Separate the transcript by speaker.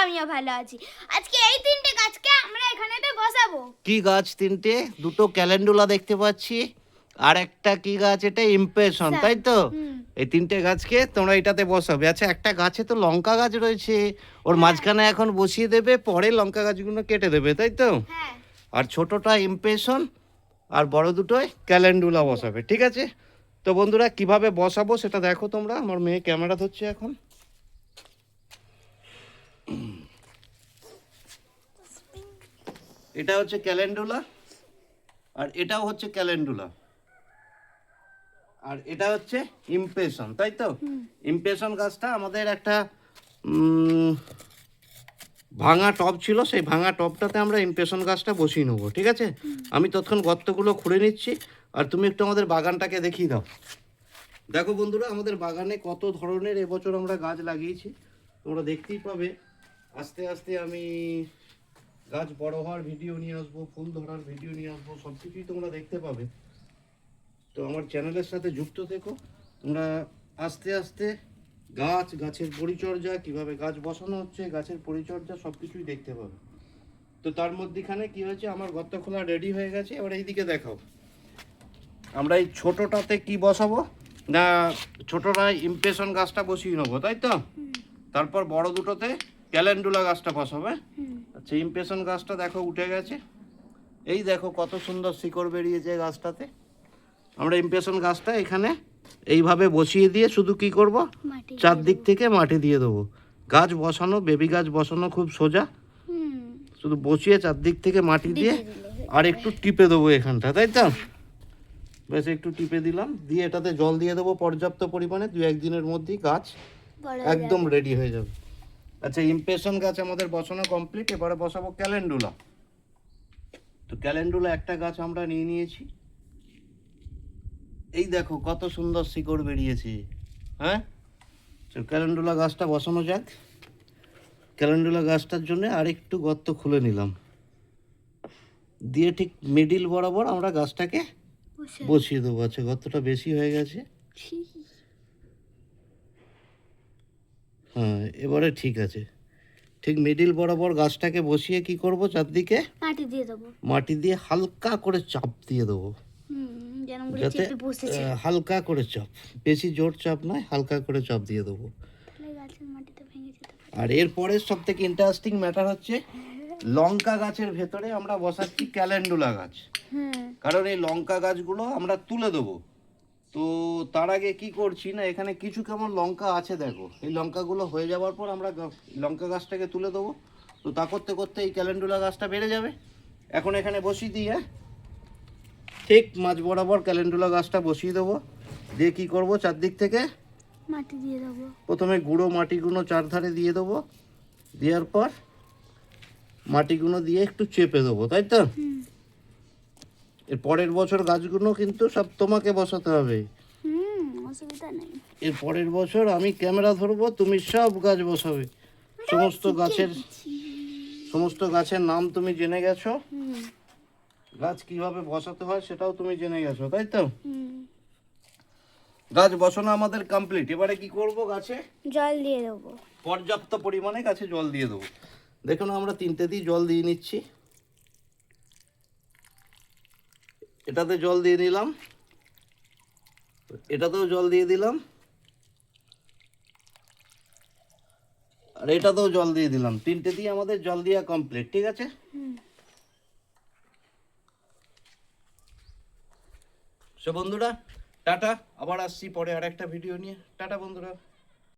Speaker 1: আমিও ভালো আছি। আজকে এই তিনটে গাছকে আমরা এখানেতে বসাবো।
Speaker 2: কি গাছ তিনটে? দুটো ক্যালেন্ডুলা দেখতে পাচ্ছি, আর একটা কি গাছ? এটা ইমপ্রেশন, তাই তো? এই তিনটে গাছকে তোমরা এটাতে বসাবে। আচ্ছা, একটা গাছে তো লঙ্কা গাছ রয়েছে, ওর মাঝখানে এখন বসিয়ে দেবে, পরে লঙ্কা গাছগুলো কেটে দেবে, তাই তো?
Speaker 1: হ্যাঁ।
Speaker 2: আর ছোটটা ইমপ্রেশন আর বড় দুটোয় ক্যালেন্ডুলা বসাবে, ঠিক আছে? তো বন্ধুরা, কিভাবে বসাবো সেটা দেখো তোমরা। আমার মেয়ে ক্যামেরা ধরছে এখন। এটা হচ্ছে ক্যালেন্ডুলা, আর এটাও হচ্ছে ক্যালেন্ডুলা, আর এটা হচ্ছে ইমপ্রেশন, তাই তো? ইমপ্রেশন গাছটা আমাদের একটা ভাঙা টব ছিল, সেই ভাঙা টবটাতে আমরা ইমপ্রেশন গাছটা বসিয়ে নেবো, ঠিক আছে? আমি তৎক্ষণ গর্তগুলো খুঁড়ে নিচ্ছি, আর তুমি একটু আমাদের বাগানটাকে দেখিয়ে দাও। দেখো বন্ধুরা, আমাদের বাগানে কত ধরনের এবছর আমরা গাছ লাগিয়েছি, তোমরা দেখতেই পাবে। আস্তে আস্তে আমি গাছ বড় হওয়ার ভিডিও নিয়ে আসবো, ফুল ধরার ভিডিও নিয়ে আসবো, সব কিছুই তোমরা দেখতে পাবে। তো আমার চ্যানেলের সাথে যুক্ত থেকো তোমরা। আস্তে আস্তে গাছের পরিচর্যা, কিভাবে গাছ বসানো হচ্ছে, গাছের পরিচর্যা সব কিছুই দেখতে পাবে। তো তার মধ্যেখানে কি হয়েছে, আমার গর্ত খোলা রেডি হয়ে গেছে। এবার এইদিকে দেখাও, আমরা এই ছোটোটাতে কি বসাবো না, ছোটোটা ইমপ্রেশন গাছটা বসিয়ে নেবো, তাই তো? তারপর বড় দুটোতে ক্যালেন্ডুলা গাছটা বসাবে। আচ্ছা, ইমপ্রেশন গাছটা দেখো উঠে গেছে, এই দেখো কত সুন্দর শিকড় বেরিয়েছে গাছটাতে। আমরা ইমপ্রেশন গাছটা এখানে এইভাবে বসিয়ে দিয়ে শুধু কি করব, চারদিক থেকে মাটি দিয়ে দেবো। গাছ বসানো, বেবি গাছ বসানো খুব সোজা, শুধু বসিয়ে চারদিক থেকে মাটি দিয়ে আর একটু টিপে দেবো এখানটা, তাই তো? বেশ, একটু টিপে দিলাম, দিয়ে এটাতে জল দিয়ে দেবো পর্যাপ্ত পরিমাণে। 2-1 দিনের মধ্যেই গাছ একদম রেডি হয়ে যাবে। আচ্ছা, ইমপ্রেশন গাছ আমাদের বসানো কমপ্লিট। এবারে বসাবো ক্যালেন্ডুলা। তো ক্যালেন্ডুলা একটা গাছ আমরা নিয়ে নিয়েছি, এই দেখো কত সুন্দর শিকড় বেরিয়েছে। হ্যাঁ, তো ক্যালেন্ডুলা গাছটা বসানো যাক। ক্যালেন্ডুলা গাছটার জন্য আরেকটু গর্ত খুলে নিলাম, দিয়ে ঠিক মিডিল বরাবর আমরা গাছটাকে বসিয়ে দেবো। আচ্ছা, গর্তটা বেশি হয়ে গেছে। হ্যাঁ, এবারে ঠিক আছে। ঠিক মিডিল বরাবর গাছটাকে বসিয়ে কি করব, চারদিকে
Speaker 1: মাটি দিয়ে দেবো,
Speaker 2: মাটি দিয়ে হালকা করে চাপ দিয়ে দেবো, যাতে হালকা করে চাপ, বেশি জোর চাপ নয়, হালকা করে চাপ দিয়ে দেবো। আর এরপরে সব থেকে ইন্টারেস্টিং ম্যাটার হচ্ছে, লঙ্কা গাছের ভেতরে আমরা বসাচ্ছি ক্যালেন্ডুলা গাছ। কারণ এই লঙ্কা গাছগুলো আমরা তুলে দেবো। তো তার আগে কি করছি না, এখানে কিছু কেমন লঙ্কা আছে দেখো, এই লঙ্কাগুলো হয়ে যাওয়ার পর আমরা লঙ্কা গাছটাকে তুলে দেবো। তো তা করতে করতে এই ক্যালেন্ডুলা গাছটা বেড়ে যাবে। এখন এখানে বসিয়ে দিই, হ্যাঁ, ঠিক মাঝ বরাবর ক্যালেন্ডুলা গাছটা বসিয়ে দেবো, দিয়ে কী করবো, চারদিক থেকে
Speaker 1: মাটি দিয়ে দেবো।
Speaker 2: প্রথমে গুঁড়ো মাটিগুলো চারধারে দিয়ে দেবো, দেওয়ার পর মাটিগুলো দিয়ে একটু চেপে দেবো, তাই তো? এর পরের বছর গাছগুলো কিন্তু সব তোমাকে বসাতে হবে,
Speaker 1: অসুবিধা নেই।
Speaker 2: এর পরের বছর আমি ক্যামেরা ধরবো, তুমি সব গাছ বসাবে। সমস্ত গাছের নাম তুমি জেনে গেছো, গাছ কিভাবে বসাতে হয় সেটাও তুমি জেনে গেছো, তাই তো? গাছ বসানো আমাদের কমপ্লিট। এবারে কি করব, গাছে
Speaker 1: জল দিয়ে দেবো,
Speaker 2: পর্যাপ্ত পরিমাণে গাছে জল দিয়ে দেবো। দেখুন, আমরা তিনটে দিয়ে জল দিয়ে নিচ্ছি। এটাতে জল দিয়ে দিলাম, এটাতেও জল দিয়ে দিলাম, আর এটাতেও জল দিয়ে দিলাম। তিনটে দিয়ে আমাদের জল দেওয়া কমপ্লিট, ঠিক আছে? সো বন্ধুরা, টাটা, আবার আসছি পরে আর একটা ভিডিও নিয়ে। টাটা বন্ধুরা।